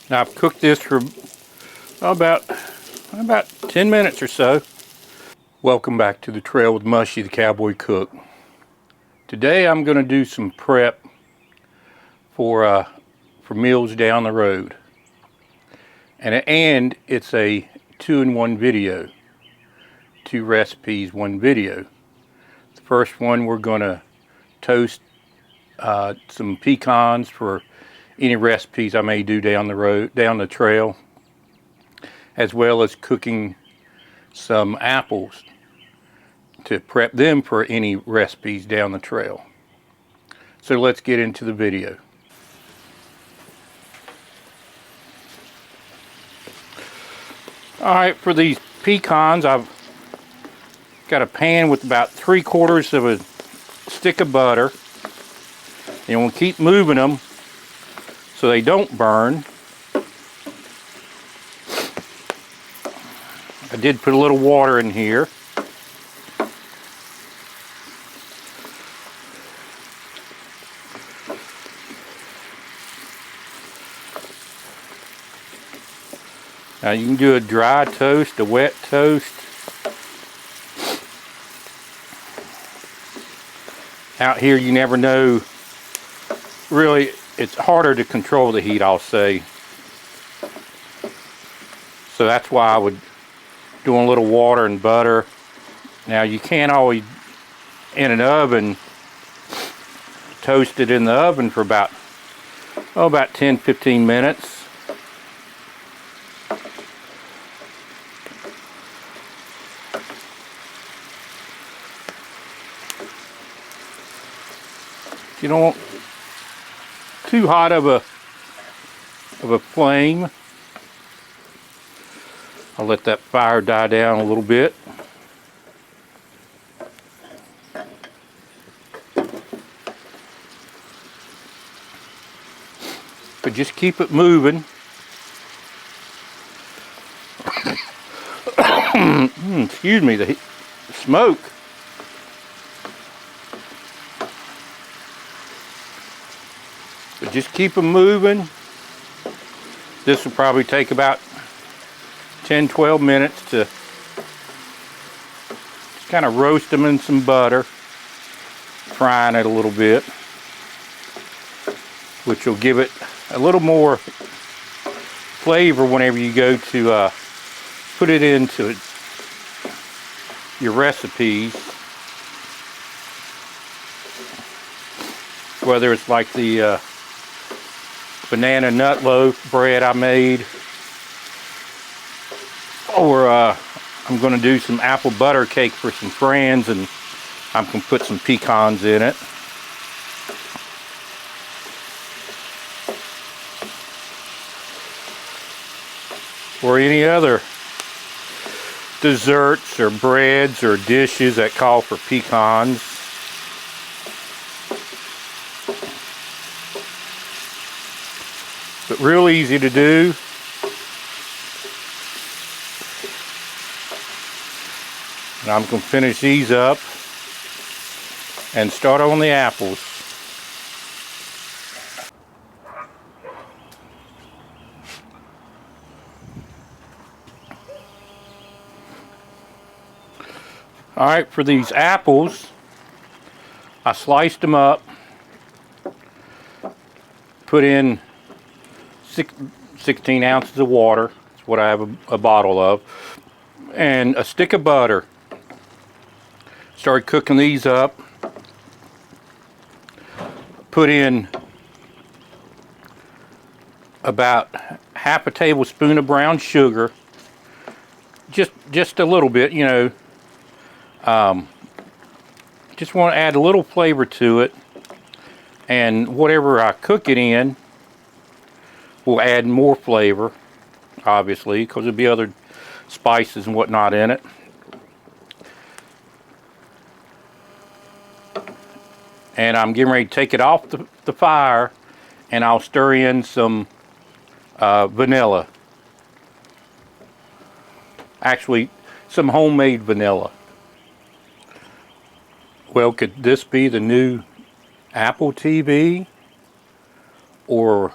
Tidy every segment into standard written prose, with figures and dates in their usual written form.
Now I've cooked this for about 10 minutes or so. Welcome back to the Trail with Mushy, the Cowboy Cook. Today I'm going to do some prep for meals down the road. And it's a 2-in-1 video. 2 recipes, 1 video. The first one, we're going to toast some pecans for any recipes I may do down the trail, as well as cooking some apples to prep them for any recipes down the trail. So let's get into the video. Alright, for these pecans, I've got a pan with about 3/4 of a stick of butter. And we'll keep moving them so they don't burn. I did put a little water in here. Now you can do a dry toast, a wet toast. Out here you never know. Really, it's harder to control the heat, I'll say. So that's why I would do a little water and butter. Now you can't always, in an oven, toast it in the oven for about 10-15 minutes. You don't want too hot of a flame. I'll let that fire die down a little bit. But just keep it moving. Excuse me, the smoke. But just keep them moving. This will probably take about 10-12 minutes to just kind of roast them in some butter, frying it a little bit, which will give it a little more flavor whenever you go to put it into your recipes. Whether it's like the banana nut loaf bread I made, or I'm going to do some apple butter cake for some friends, and I'm going to put some pecans in it. Or any other desserts or breads or dishes that call for pecans. But real easy to do. And I'm going to finish these up and start on the apples. Alright, for these apples, I sliced them up, put in 16 ounces of water. That's what I have a bottle of, and a stick of butter. Started cooking these up. Put in about half a tablespoon of brown sugar, just a little bit, you know. Just want to add a little flavor to it, and whatever I cook it in will add more flavor, obviously, because there'll be other spices and whatnot in it. And I'm getting ready to take it off the fire, and I'll stir in some vanilla. Actually, some homemade vanilla. Well, could this be the new Apple TV? Or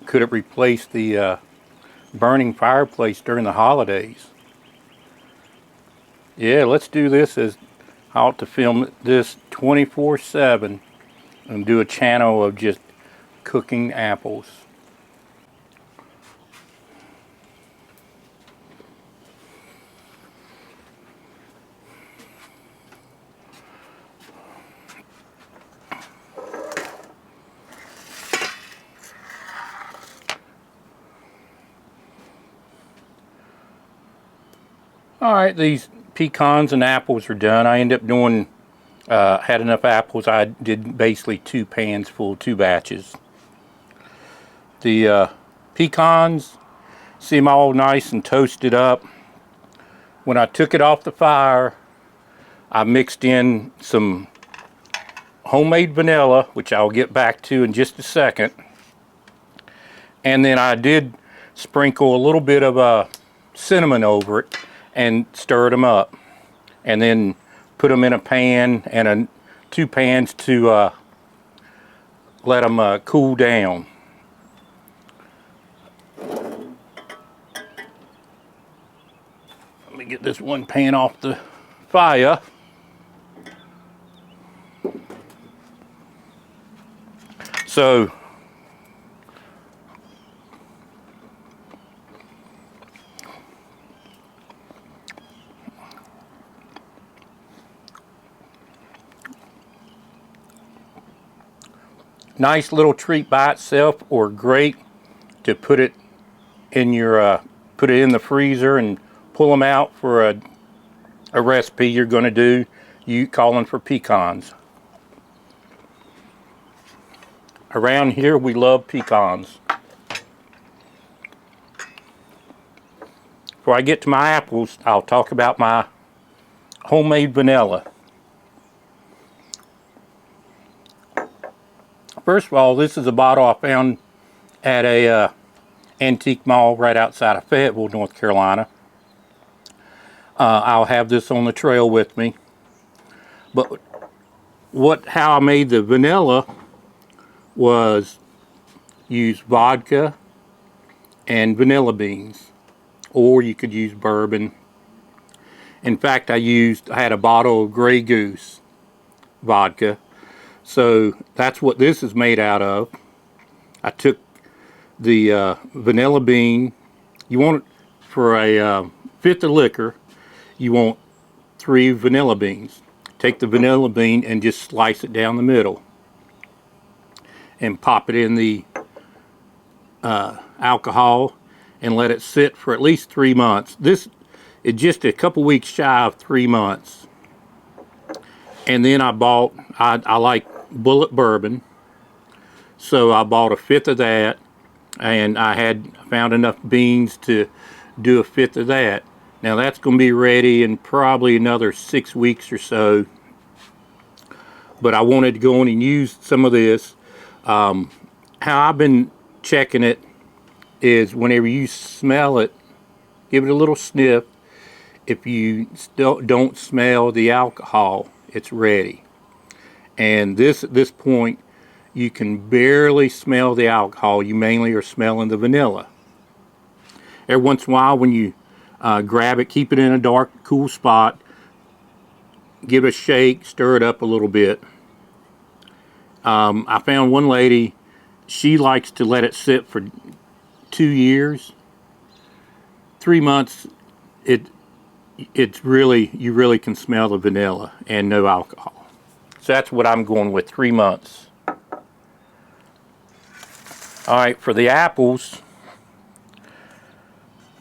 could it replace the burning fireplace during the holidays? Yeah, let's do this as I ought to film this 24/7 and do a channel of just cooking apples. Alright, these pecans and apples are done. I ended up doing, had enough apples, I did basically 2 pans full, 2 batches. The pecans, see them all nice and toasted up. When I took it off the fire, I mixed in some homemade vanilla, which I'll get back to in just a second. And then I did sprinkle a little bit of cinnamon over it and stirred them up, and then put them in a pan and 2 pans to let them cool down. Let me get this one pan off the fire. So nice little treat by itself, or great to put it in your put it in the freezer and pull them out for a recipe you're going to do, you calling for pecans. Around here we love pecans. Before I get to my apples, I'll talk about my homemade vanilla. First of all, this is a bottle I found at a antique mall right outside of Fayetteville, North Carolina. I'll have this on the trail with me. But how I made the vanilla was use vodka and vanilla beans, or you could use bourbon. In fact, I had a bottle of Grey Goose vodka. So that's what this is made out of. I took the vanilla bean. You want it for a fifth of liquor, you want 3 vanilla beans. Take the vanilla bean and just slice it down the middle and pop it in the alcohol and let it sit for at least 3 months. This is just a couple weeks shy of 3 months. And then I like Bullet bourbon, so I bought a fifth of that, and I found enough beans to do a fifth of that. Now that's going to be ready in probably another 6 weeks or so, but I wanted to go on and use some of this. How I've been checking it is whenever you smell it, give it a little sniff. If you still don't smell the alcohol, it's ready. And at this point, you can barely smell the alcohol. You mainly are smelling the vanilla. Every once in a while, when you grab it, keep it in a dark, cool spot. Give it a shake, stir it up a little bit. I found one lady, she likes to let it sit for 2 years. 3 months, you really can smell the vanilla and no alcohol. So that's what I'm going with, 3 months. Alright, for the apples,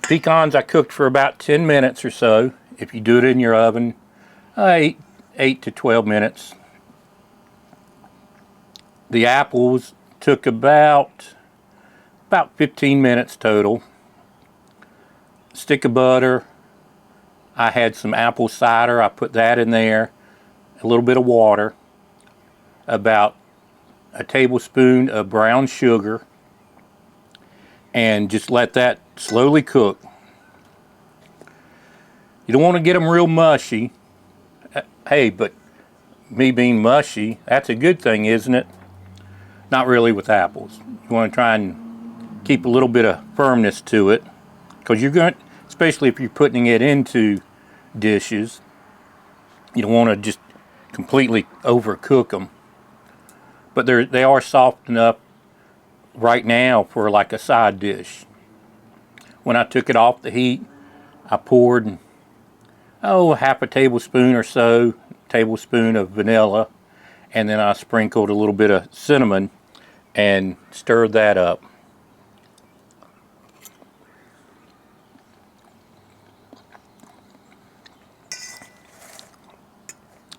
pecans I cooked for about 10 minutes or so. If you do it in your oven, 8 to 12 minutes. The apples took about 15 minutes total. Stick of butter. I had some apple cider, I put that in there. A little bit of water, about a tablespoon of brown sugar, and just let that slowly cook. You don't want to get them real mushy. Hey, but me being mushy, that's a good thing, isn't it? Not really with apples. You want to try and keep a little bit of firmness to it, because you're going, especially if you're putting it into dishes, you don't want to just completely overcook them. But they are soft enough right now for like a side dish. When I took it off the heat, I poured half a tablespoon or so, tablespoon of vanilla, and then I sprinkled a little bit of cinnamon and stirred that up.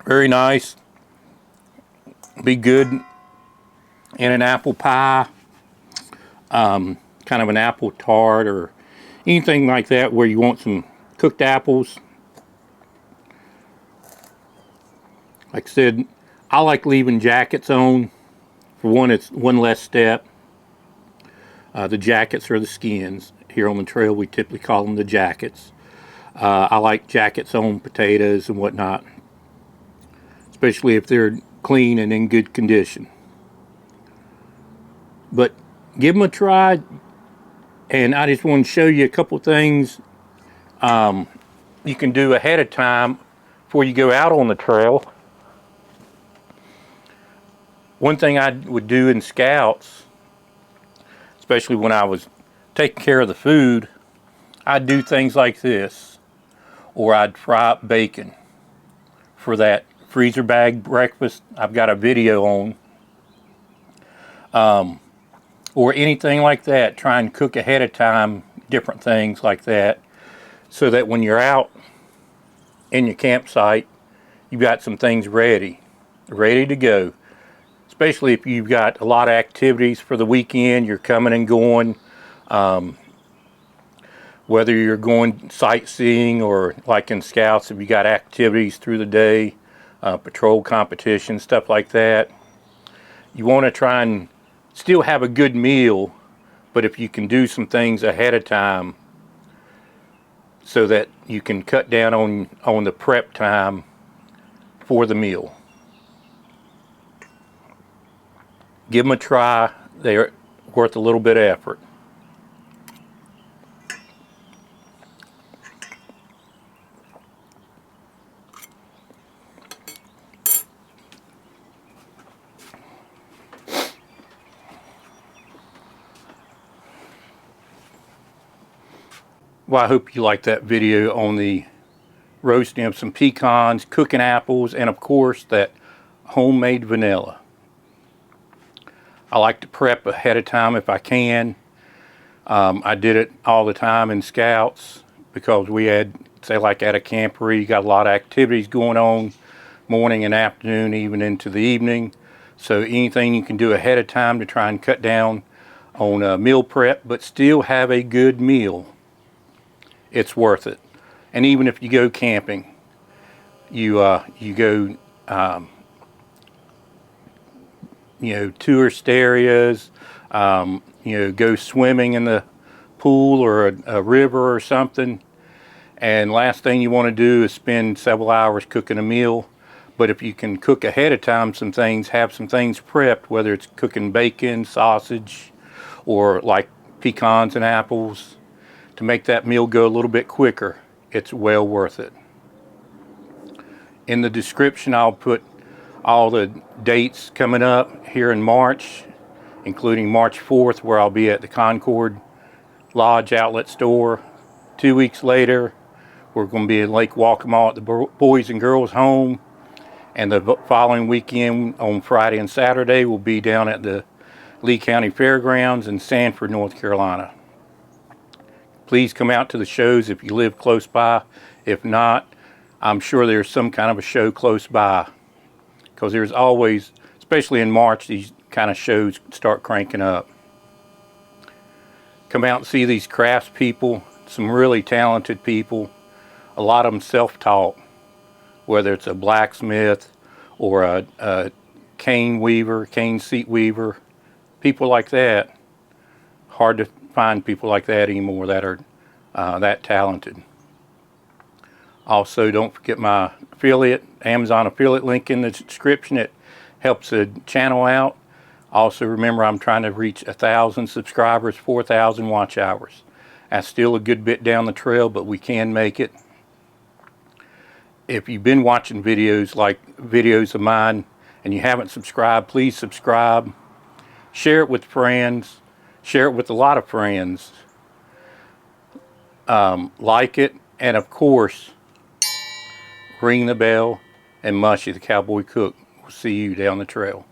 Very nice. Be good in an apple pie, kind of an apple tart or anything like that where you want some cooked apples. Like I said, I like leaving jackets on. For one, it's one less step. The jackets are the skins. Here on the trail, we typically call them the jackets. I like jackets on potatoes and whatnot, especially if they're clean and in good condition. But give them a try, and I just want to show you a couple things you can do ahead of time before you go out on the trail. One thing I would do in Scouts, especially when I was taking care of the food, I'd do things like this, or I'd fry up bacon for that freezer bag breakfast I've got a video on, or anything like that. Try and cook ahead of time different things like that, so that when you're out in your campsite, you've got some things ready to go. Especially if you've got a lot of activities for the weekend, you're coming and going, whether you're going sightseeing or like in Scouts, if you got activities through the day, patrol competitions, stuff like that. You want to try and still have a good meal, but if you can do some things ahead of time so that you can cut down on the prep time for the meal. Give them a try. They're worth a little bit of effort. Well, I hope you liked that video on the roasting of some pecans, cooking apples, and of course that homemade vanilla. I like to prep ahead of time if I can. I did it all the time in Scouts because we had, say like at a camporee, you got a lot of activities going on, morning and afternoon, even into the evening. So anything you can do ahead of time to try and cut down on meal prep, but still have a good meal, it's worth it. And even if you go camping, you go tourist areas, go swimming in the pool or a river or something, and last thing you want to do is spend several hours cooking a meal. But if you can cook ahead of time some things, have some things prepped, whether it's cooking bacon, sausage, or like pecans and apples, to make that meal go a little bit quicker, it's well worth it. In the description, I'll put all the dates coming up here in March, including March 4th, where I'll be at the Concord Lodge Outlet Store. 2 weeks later, we're going to be in Lake Waccamaw at the Boys and Girls Home. And the following weekend, on Friday and Saturday, we'll be down at the Lee County Fairgrounds in Sanford, North Carolina. Please come out to the shows if you live close by. If not, I'm sure there's some kind of a show close by, because there's always, especially in March, these kind of shows start cranking up. Come out and see these crafts people, some really talented people, a lot of them self-taught, whether it's a blacksmith or a cane weaver, cane seat weaver, people like that. Hard to find people like that anymore that are that talented. Also, don't forget my Amazon affiliate link in the description. It helps the channel out. Also remember, I'm trying to reach 1,000 subscribers, 4,000 watch hours. That's still a good bit down the trail, but we can make it. If you've been watching videos like videos of mine and you haven't subscribed, please subscribe. Share it with friends. Share it with a lot of friends. Like it. And of course, ring the bell. And Mushy the Cowboy Cook will see you down the trail.